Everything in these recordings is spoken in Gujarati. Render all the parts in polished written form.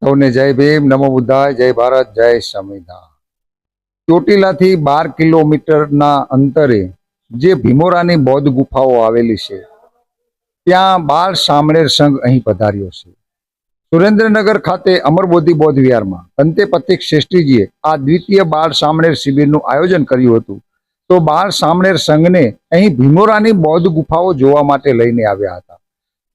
સૌને જય ભીમ, નમો બુદ્ધાય, જય ભારત, જય સંવિધાન। ચોટીલાથી 12 કિલોમીટરના અંતરે જે ભીમોરાની બૌદ્ધ ગુફાઓ આવેલી છે ત્યાં બાળ સામણેર સંઘ અહીં પધાર્યો છે। સુરેન્દ્રનગર ખાતે અમરબોધિ બૌદ્ધ વિહારમાં અંતે પ્રતિક શ્રેષ્ઠીજીએ આ દ્વિતીય બાળ સામણેર શિબિરનું આયોજન કર્યું હતું। તો બાળ સામણેર સંઘને અહીં ભીમોરાની બૌદ્ધ ગુફાઓ જોવા માટે લઈને આવ્યા હતા।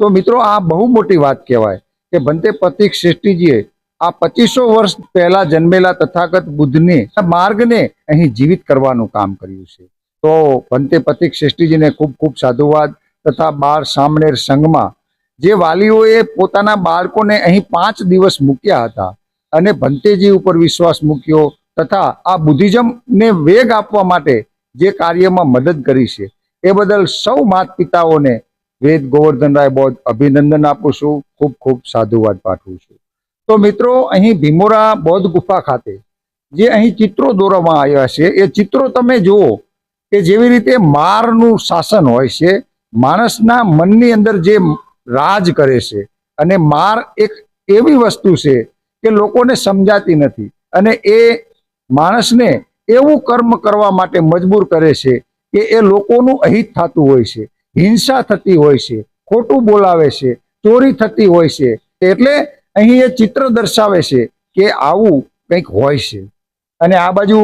તો મિત્રો, આ બહુ મોટી વાત કહેવાય કે ભંતે પ્રતિક શ્રેષ્ઠીજીએ આ 2500 વર્ષ પહેલા જન્મેલા તથાગત બુદ્ધને માર્ગને અહીં જીવિત કરવાનું કામ કર્યું છે। તો ભંતે પ્રતિક શ્રેષ્ઠીજીને ખૂબ ખૂબ સાધુવાદ તથા બાળ સામણેર સંઘમાં જે વાલીઓએ પોતાના બાળકોને અહીં 5 દિવસ મૂક્યા હતા અને ભંતેજી ઉપર વિશ્વાસ મૂક્યો તથા આ બુદ્ધિઝમને વેગ આપવા માટે જે કાર્યમાં મદદ કરી છે એ બદલ સૌ માતા પિતાઓને વેદ ગોવર્ધનરાય બૌદ્ધ અભિનંદન આપું છું, ખૂબ ખૂબ સાધુવાદ પાઠવું છું। તો મિત્રો, અહીં ભીમોરા બૌદ્ધ ગુફા ખાતે જે અહીં ચિત્રો દોરવામાં આવ્યા છે એ ચિત્રો તમે જુઓ કે જેવી રીતે મારનું શાસન હોય છે, માણસના મનની અંદર જે રાજ કરે છે, અને માર એક એવી વસ્તુ છે કે લોકોને સમજાતી નથી અને એ માણસને એવું કર્મ કરવા માટે મજબૂર કરે છે કે એ લોકોનું અહિત થતું હોય છે, હિંસા થતી હોય છે, ખોટું બોલાવે છે, ચોરી થતી હોય છે। એટલે અહીં એ ચિત્ર દર્શાવે છે કે આવું કંઈક હોય છે। અને આ બાજુ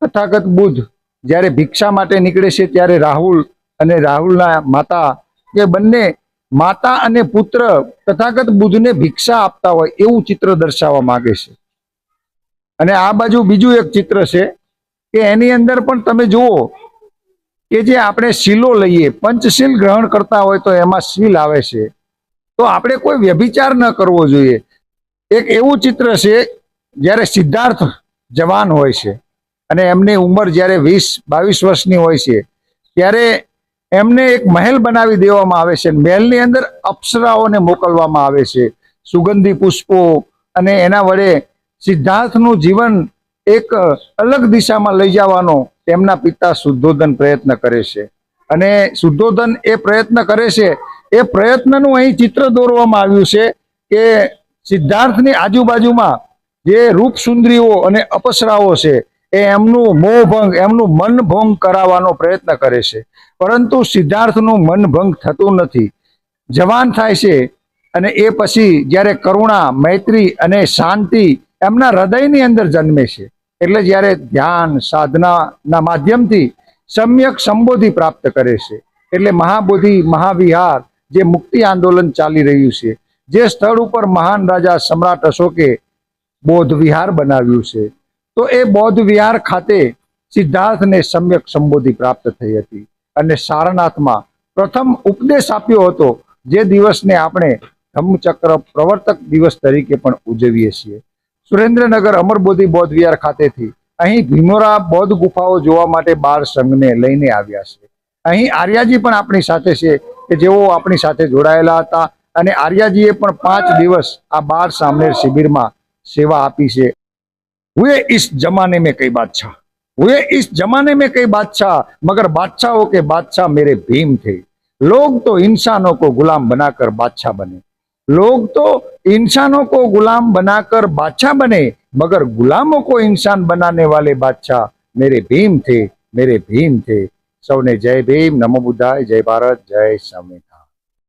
તથાગત બુદ્ધ જ્યારે ભિક્ષા માટે નીકળે છે ત્યારે રાહુલ અને રાહુલના માતા કે બંને માતા અને પુત્ર તથાગત બુદ્ધને ભિક્ષા આપતા હોય એવું ચિત્ર દર્શાવવા માંગે છે। અને આ બાજુ બીજું એક ચિત્ર છે કે એની અંદર પણ તમે જુઓ કે જે આપણે શીલો લઈએ, પંચશીલ ગ્રહણ કરતા હોય તો એમાં શીલ આવે છે, તો આપણે કોઈ વ્યભિચાર ન કરવો જોઈએ। એક એવું ચિત્ર છે જ્યારે સિદ્ધાર્થ જવાન હોય છે અને એમની ઉંમર જ્યારે 20-22 વર્ષની હોય છે ત્યારે એમને એક મહેલ બનાવી દેવામાં આવે છે। મહેલની અંદર અપ્સરાઓને મોકલવામાં આવે છે, સુગંધી પુષ્પો, અને એના વડે સિદ્ધાર્થનું જીવન એક અલગ દિશામાં લઈ જવાનો તેમના પિતા શુદ્ધોધન પ્રયત્ન કરે છે। અને શુદ્ધોધન એ પ્રયત્ન કરે છે, એ પ્રયત્નનું અહીં ચિત્ર દોરવામાં આવ્યું છે કે સિદ્ધાર્થની આજુબાજુમાં જે રૂપ સુંદરીઓ અને અપ્સરાઓ છે એ એમનું મોહભંગ, એમનું મનભંગ કરાવવાનો પ્રયત્ન કરે છે, પરંતુ સિદ્ધાર્થનું મનભંગ થતું નથી, જવાન થાય છે। અને એ પછી જ્યારે કરુણા, મૈત્રી અને શાંતિ એમના હૃદયની અંદર જન્મે છે, એટલે જ્યારે ધ્યાન સાધનાના માધ્યમથી સમ્યક સંબોધિ પ્રાપ્ત કરે છે, એટલે મહાબોધિ મહાવિહાર જે મુક્તિ આંદોલન ચાલી રહ્યું છે, જે સ્થળ ઉપર મહાન રાજા સમ્રાટ અશોકે બૌદ્ધ વિહાર બનાવ્યું છે, તો એ બૌદ્ધ વિહાર ખાતે સિદ્ધાર્થને સમ્યક સંબોધિ પ્રાપ્ત થઈ હતી। અને સારનાથમાં પ્રથમ ઉપદેશ આપ્યો હતો, જે દિવસને આપણે ધમ્મચક્ર પ્રવર્તક દિવસ તરીકે પણ ઉજવીએ છીએ। સુરેન્દ્રનગર અમરબોધિ બૌદ્ધ વિહાર ખાતેથી અહીં ભીમોરા બૌદ્ધ ગુફાઓ જોવા માટે બાળ સંઘને લઈને આવ્યા છે। અહીં આર્યાજી પણ આપણી સાથે છે કે જેઓ આપણી સાથે જોડાયેલા હતા, અને આર્યાજીએ પણ 5 દિવસ આ બાળ સામણેર શિબિરમાં સેવા આપી છે। हुए इस जमाने में कई बादशाह, हुए इस जमाने में कई बादशाह, मगर बादशाहों के बादशाह मेरे भीम थे। लोग तो इंसानों को गुलाम बनाकर बादशाह बने, लोग तो इंसानों को गुलाम बनाकर बादशाह बने, मगर गुलामों को इंसान बनाने वाले बादशाह मेरे भीम थे, मेरे भीम थे। सौने जय भीम, नमो बुद्धाय, जय भारत, जय संविधान।